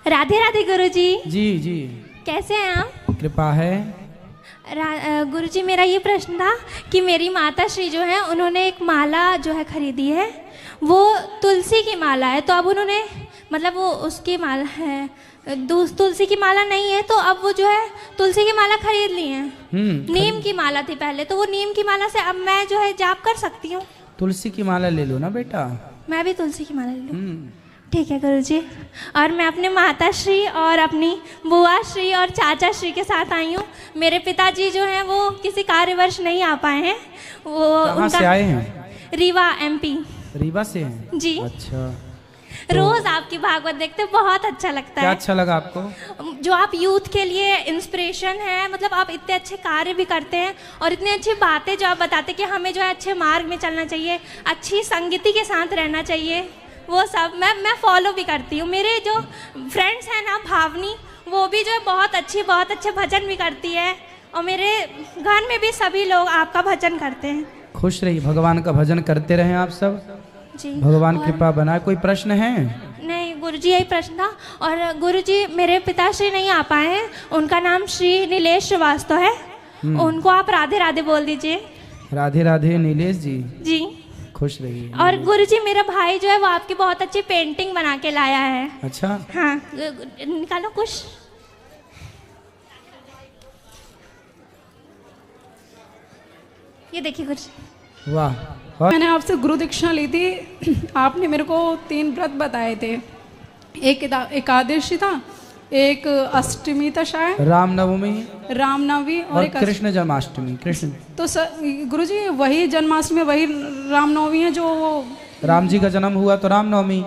राधे राधे गुरुजी। जी जी, कैसे हैं आप? कृपा है। गुरुजी, मेरा ये प्रश्न था कि मेरी माता श्री जो है उन्होंने एक माला जो है खरीदी है, वो तुलसी की माला है। तो अब उन्होंने मतलब वो उसकी माला है, तुलसी की माला नहीं है, तो अब वो जो है तुलसी की माला खरीद ली है। नीम की माला थी पहले, तो वो नीम की माला से अब मैं जो है जाप कर सकती हूँ? तुलसी की माला ले लो ना बेटा। मैं भी तुलसी की माला ले लूँ? ठीक है गुरुजी। और मैं अपने माता श्री और अपनी बुआ श्री और चाचा श्री के साथ आई हूँ। मेरे पिताजी जो हैं वो किसी कार्यवश नहीं आ पाए हैं। वो कहाँ से आए हैं? रीवा MP। रीवा से हैं? जी। अच्छा। रोज आपकी भागवत देखते बहुत अच्छा लगता है। क्या अच्छा लगा आपको? जो आप यूथ के लिए इंस्पिरेशन है, मतलब आप इतने अच्छे कार्य भी करते हैं और इतनी अच्छी बातें जो आप बताते कि हमें जो है अच्छे मार्ग में चलना चाहिए, अच्छी संगति के साथ रहना चाहिए, वो सब मैं फॉलो भी करती हूँ। मेरे जो फ्रेंड्स हैं ना, भावनी, वो भी जो है बहुत अच्छे भजन भी करती है, और मेरे घर में भी सभी लोग आपका भजन करते हैं। खुश रहिए, भगवान का भजन करते रहें आप सब जी। भगवान कृपा बनाए। कोई प्रश्न है? नहीं गुरुजी, यही प्रश्न था। और गुरुजी, मेरे पिताश्री नहीं आ पाए हैं, उनका नाम श्री नीलेश श्रीवास्तव है, उनको आप राधे राधे बोल दीजिए। राधे राधे नीलेश जी। जी। खुश रहिए। और गुरुजी, मेरा भाई जो है वो आपकी बहुत अच्छी पेंटिंग बना के लाया है। अच्छा। हाँ, निकालो कुछ। ये देखिए गुरुजी। वाह। मैंने आपसे गुरु दीक्षा ली थी, आपने मेरे को 3 व्रत बताए थे। एक एकादशी था, एक अष्टमी था शायद, रामनवमी और एक कृष्ण जन्माष्टमी। कृष्ण तो गुरुजी वही जन्माष्टमी वही रामनवमी है जो राम जी का जन्म हुआ तो रामनवमी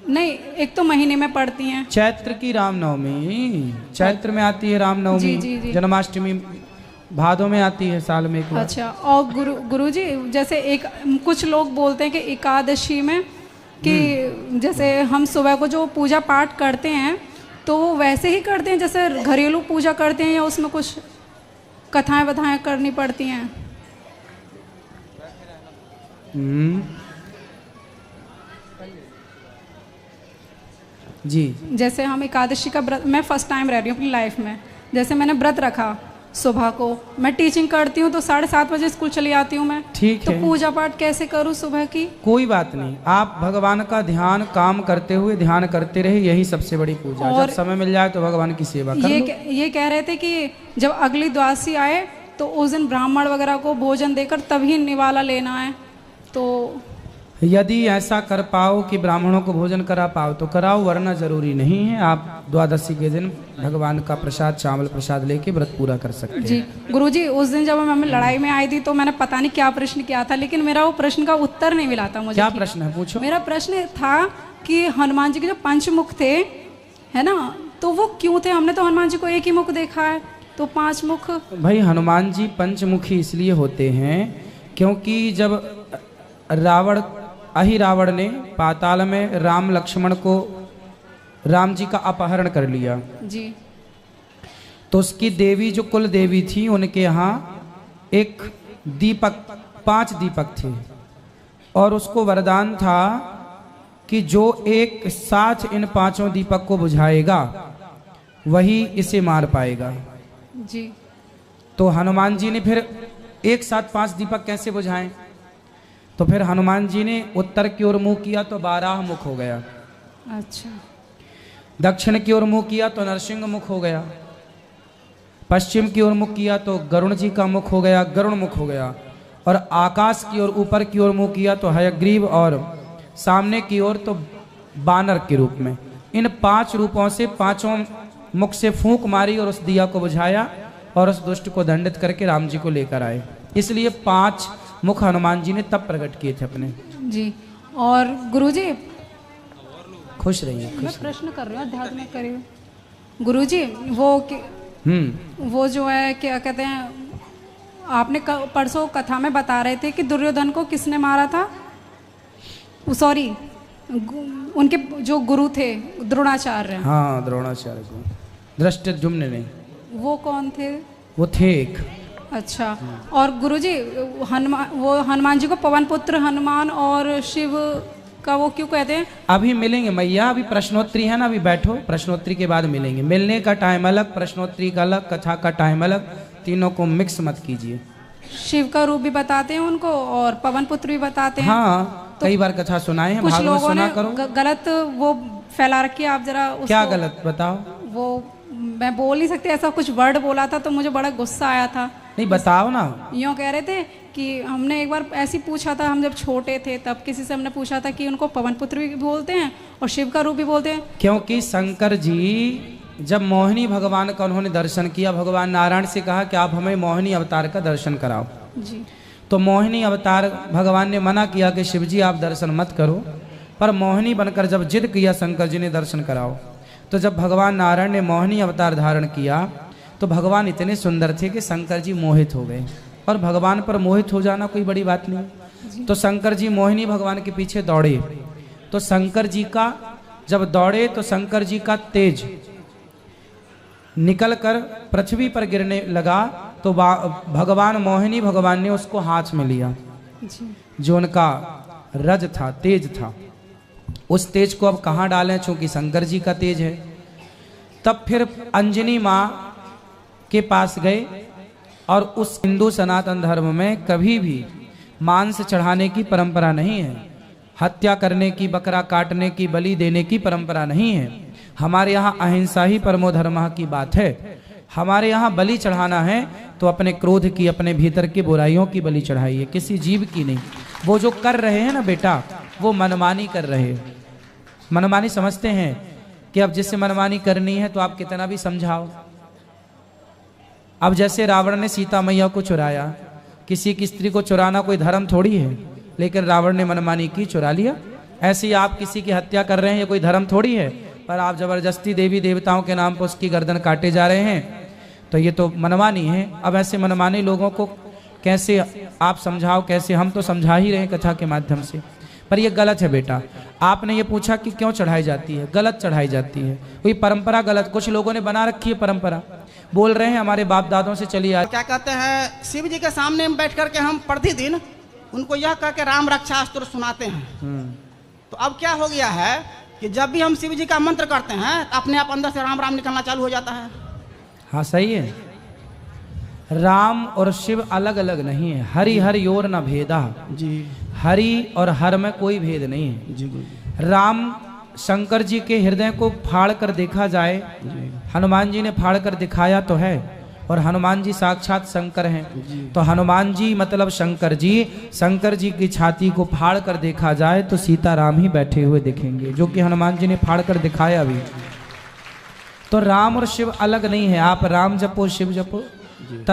नहीं, एक तो महीने में पड़ती हैं। चैत्र की रामनवमी, चैत्र में आती है रामनवमी। जी, जी, जी। जन्माष्टमी भादों में आती है, साल में एक बार। अच्छा। और गुरुजी, जैसे एक कुछ लोग बोलते हैं कि एकादशी में कि जैसे हम सुबह को जो पूजा पाठ करते हैं तो वो वैसे ही करते हैं जैसे घरेलू पूजा करते हैं, या उसमें कुछ कथाएं वथाएं करनी पड़ती हैं? जी। जैसे हम एकादशी का व्रत, मैं फर्स्ट टाइम रह रही हूँ अपनी लाइफ में, जैसे मैंने व्रत रखा सुबह को, मैं टीचिंग करती हूँ तो 7:30 बजे स्कूल चली आती हूँ मैं। ठीक तो है। पूजा पाठ कैसे करूँ सुबह की? कोई बात नहीं, आप भगवान का ध्यान, काम करते हुए ध्यान करते रहे, यही सबसे बड़ी पूजा। जब समय मिल जाए तो भगवान की सेवा कर लो। ये कह रहे थे कि जब अगली द्वादशी आए तो उस दिन ब्राह्मण वगैरह को भोजन देकर तभी निवाला लेना है। तो यदि ऐसा कर पाओ कि ब्राह्मणों को भोजन करा पाओ तो कराओ, वरना जरूरी नहीं है। आप द्वादशी के दिन भगवान का प्रसाद, चावल प्रसाद लेके व्रत पूरा कर सकते हैं। जी गुरुजी, उस दिन जब मैं लड़ाई में आई थी तो मैंने पता नहीं क्या प्रश्न किया था, लेकिन मेरा वो प्रश्न का उत्तर नहीं मिला था मुझे। क्या प्रश्न है, पूछो। मेरा प्रश्न था कि हनुमान जी के जो 5 मुख थे, है ना, तो वो क्यों थे? हमने तो हनुमान जी को एक ही मुख देखा है, तो 5 मुख। भाई हनुमान जी पंचमुखी इसलिए होते हैं क्योंकि जब रावण ने पाताल में राम लक्ष्मण को, राम जी का अपहरण कर लिया जी, तो उसकी देवी जो कुल देवी थी, उनके यहाँ एक दीपक, 5 दीपक थे, और उसको वरदान था कि जो एक साथ इन 5 दीपक को बुझाएगा वही इसे मार पाएगा। जी। तो हनुमान जी ने फिर एक साथ 5 दीपक कैसे बुझाएं? तो फिर हनुमान जी ने उत्तर की ओर मुंह किया तो 12 मुख हो गया। अच्छा। दक्षिण की ओर मुंह किया तो नरसिंह मुख हो गया। पश्चिम की ओर मुख किया तो गरुण जी का मुख हो गया, गरुण मुख हो गया। और आकाश की ओर, ऊपर की ओर मुंह किया तो हयग्रीव, और सामने की ओर तो बानर के रूप में। इन 5 रूपों से 5 मुख से फूंक मारी और उस दिया को बुझाया और उस दुष्ट को दंडित करके राम जी को लेकर आए। इसलिए 5 मुख हनुमान जी ने तब प्रकट किए थे अपने। जी। और गुरुजी, खुश रहिए। मैं प्रश्न कर रही हूँ, ध्यान में करिए। गुरुजी, वो जो है क्या कहते हैं, आपने परसों कथा में बता रहे थे कि दुर्योधन को किसने मारा था? सॉरी, उनके जो गुरु थे द्रोणाचार्य। हाँ, द्रोणाचार्य को धृष्टद्युम्न ने। वो कौन थे? वो थे एक। अच्छा। और गुरुजी, हनुमान जी को पवन पुत्र हनुमान और शिव का वो क्यों कहते हैं? अभी मिलेंगे मैया, अभी प्रश्नोत्तरी है ना, अभी बैठो, प्रश्नोत्तरी के बाद मिलेंगे। मिलने का टाइम अलग, प्रश्नोत्तरी का अलग, कथा का टाइम अलग, तीनों को मिक्स मत कीजिए। शिव का रूप भी बताते हैं उनको और पवन पुत्र भी बताते हैं। हाँ, कई बार कथा सुनाए हैं, कुछ भागवत लोगों सुना ने करो। गलत वो फैला रखी है, आप जरा उसको। क्या गलत बताओ? वो मैं बोल नहीं सकती, ऐसा कुछ वर्ड बोला था तो मुझे बड़ा गुस्सा आया था। नहीं बताओ ना। यूँ कह रहे थे कि हमने एक बार ऐसे पूछा था, हम जब छोटे थे तब किसी से हमने पूछा था कि उनको पवन पुत्र भी बोलते हैं और शिव का रूप भी बोलते हैं। क्योंकि शंकर जी जब मोहिनी भगवान का उन्होंने दर्शन किया, भगवान नारायण से कहा कि आप हमें मोहिनी अवतार का दर्शन कराओ जी। तो मोहिनी अवतार भगवान ने मना किया कि शिव जी आप दर्शन मत करो, पर मोहिनी बनकर जब जिद किया शंकर जी ने दर्शन कराओ, तो जब भगवान नारायण ने मोहिनी अवतार धारण किया तो भगवान इतने सुंदर थे कि शंकर जी मोहित हो गए। और भगवान पर मोहित हो जाना कोई बड़ी बात नहीं। तो शंकर जी मोहिनी भगवान के पीछे दौड़े, तो शंकर जी का जब दौड़े तो शंकर जी का तेज निकलकर पृथ्वी पर गिरने लगा, तो भगवान मोहिनी भगवान ने उसको हाथ में लिया, जो उनका रज था, तेज था। उस तेज को अब कहाँ डालें, चूंकि शंकर जी का तेज है। तब फिर अंजनी माँ के पास गए, और उस हिंदू सनातन धर्म में कभी भी मांस चढ़ाने की परंपरा नहीं है, हत्या करने की, बकरा काटने की, बलि देने की परंपरा नहीं है। हमारे यहाँ अहिंसा ही परमो धर्मः की बात है। हमारे यहाँ बलि चढ़ाना है तो अपने क्रोध की, अपने भीतर की बुराइयों की बलि चढ़ाइए, किसी जीव की नहीं। वो जो कर रहे हैं ना बेटा, वो मनमानी कर रहे हैं। मनमानी समझते हैं कि अब जिससे मनमानी करनी है तो आप कितना भी समझाओ। अब जैसे रावण ने सीता मैया को चुराया, किसी की स्त्री को चुराना कोई धर्म थोड़ी है, लेकिन रावण ने मनमानी की, चुरा लिया। ऐसे ही आप किसी की हत्या कर रहे हैं, ये कोई धर्म थोड़ी है, पर आप जबरदस्ती देवी देवताओं के नाम पर उसकी गर्दन काटे जा रहे हैं, तो ये तो मनमानी है। अब ऐसे मनमानी लोगों को कैसे आप समझाओ, कैसे? हम तो समझा ही रहे हैं कथा के माध्यम से, पर ये गलत है बेटा। आपने ये पूछा कि क्यों चढ़ाई जाती है, गलत चढ़ाई जाती है, कोई परंपरा गलत, कुछ लोगों ने बना रखी है परंपरा, बोल रहे हैं हमारे बाप दादों से चली आ। क्या कहते हैं, शिव जी के सामने बैठ करके हम प्रतिदिन उनको यह कह के राम रक्षा अस्त्र सुनाते हैं। तो अब क्या हो गया है कि जब भी हम शिव जी का मंत्र करते हैं तो अपने आप अंदर से राम राम निकलना चालू हो जाता है। हाँ सही है, राम और शिव अलग अलग नहीं है। हरि हर योर न भेदा जी। हरि और हर में कोई भेद नहीं है जी। राम शंकर जी के हृदय को फाड़ कर देखा जाए, हनुमान जी ने फाड़ कर दिखाया तो है, और हनुमान जी साक्षात शंकर हैं, तो हनुमान जी मतलब शंकर जी, शंकर जी की छाती को फाड़ कर देखा जाए तो सीताराम ही बैठे हुए दिखेंगे, जो कि हनुमान जी ने फाड़ कर दिखाया भी। तो राम और शिव अलग नहीं है। आप राम जपो, शिव जपो, तत्